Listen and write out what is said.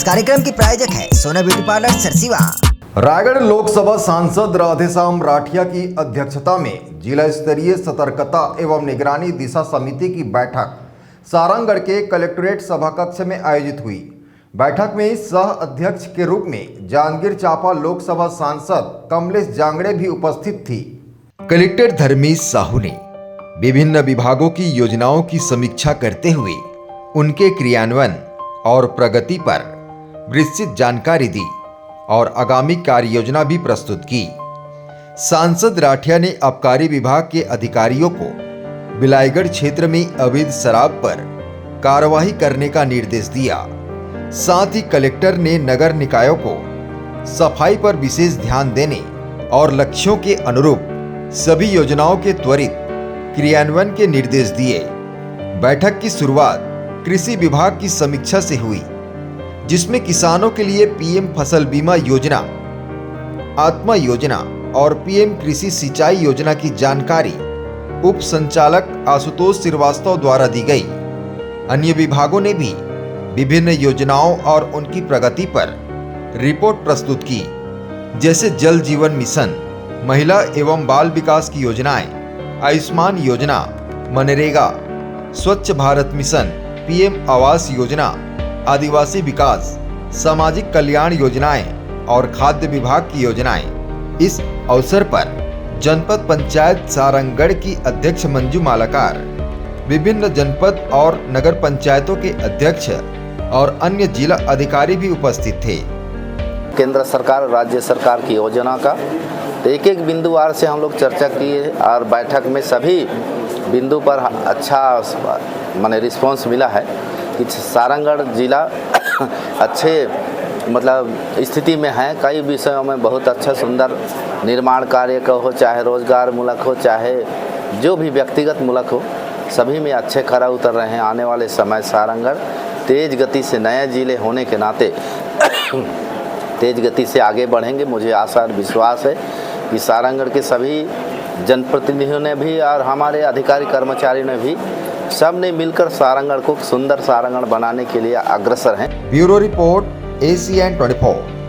इस कार्यक्रम की प्रायोजक है सोना ब्यूटी पार्लर सरसीवा। रायगढ़ लोकसभा सांसद राधेश्याम राठिया की अध्यक्षता में जिला स्तरीय सतर्कता एवं निगरानी दिशा समिति की बैठक सारंगगढ़ के कलेक्ट्रेट सभाकक्ष में आयोजित हुई। बैठक में सह अध्यक्ष के रूप में जांजगीर चांपा लोकसभा सांसद कमलेश जांगड़े भी उपस्थित थी। कलेक्टर धर्मेश साहू ने विभिन्न विभागों की योजनाओं की समीक्षा करते हुए उनके क्रियान्वयन और प्रगति पर विस्तृत जानकारी दी और आगामी कार्य योजना भी प्रस्तुत की। सांसद राठिया ने आबकारी विभाग के अधिकारियों को बिलाईगढ़ क्षेत्र में अवैध शराब पर कार्रवाई करने का निर्देश दिया। साथ ही कलेक्टर ने नगर निकायों को सफाई पर विशेष ध्यान देने और लक्ष्यों के अनुरूप सभी योजनाओं के त्वरित क्रियान्वयन के निर्देश दिए। बैठक की शुरुआत कृषि विभाग की समीक्षा से हुई, जिसमें किसानों के लिए पीएम फसल बीमा योजना, आत्मा योजना और पीएम कृषि सिंचाई योजना की जानकारी उप संचालक आशुतोष श्रीवास्तव द्वारा दी गई। अन्य विभागों ने भी विभिन्न योजनाओं और उनकी प्रगति पर रिपोर्ट प्रस्तुत की, जैसे जल जीवन मिशन, महिला एवं बाल विकास की योजनाएं, आयुष्मान योजना, मनरेगा, स्वच्छ भारत मिशन, पीएम आवास योजना, आदिवासी विकास, सामाजिक कल्याण योजनाएं और खाद्य विभाग की योजनाएं। इस अवसर पर जनपद पंचायत सारंगगढ़ की अध्यक्ष मंजू मालाकार, विभिन्न जनपद और नगर पंचायतों के अध्यक्ष और अन्य जिला अधिकारी भी उपस्थित थे। केंद्र सरकार राज्य सरकार की योजना का एक एक बिंदुवार से हम लोग चर्चा किए और बैठक में सभी बिंदु पर अच्छा माने रिस्पांस मिला है कि सारंगगढ़ जिला अच्छे मतलब स्थिति में है। कई विषयों में बहुत अच्छा सुंदर निर्माण कार्य का हो, चाहे रोजगार मूलक हो, चाहे जो भी व्यक्तिगत मूलक हो, सभी में अच्छे खरा उतर रहे हैं। आने वाले समय सारंगगढ़ तेज गति से नए जिले होने के नाते तेज गति से आगे बढ़ेंगे। मुझे आशा और विश्वास है कि सारंगगढ़ के सभी जनप्रतिनिधियों ने भी और हमारे अधिकारी कर्मचारी ने भी सब ने मिलकर सारंगगढ़ को सुंदर सारंगगढ़ बनाने के लिए अग्रसर हैं। Bureau report ACN 24।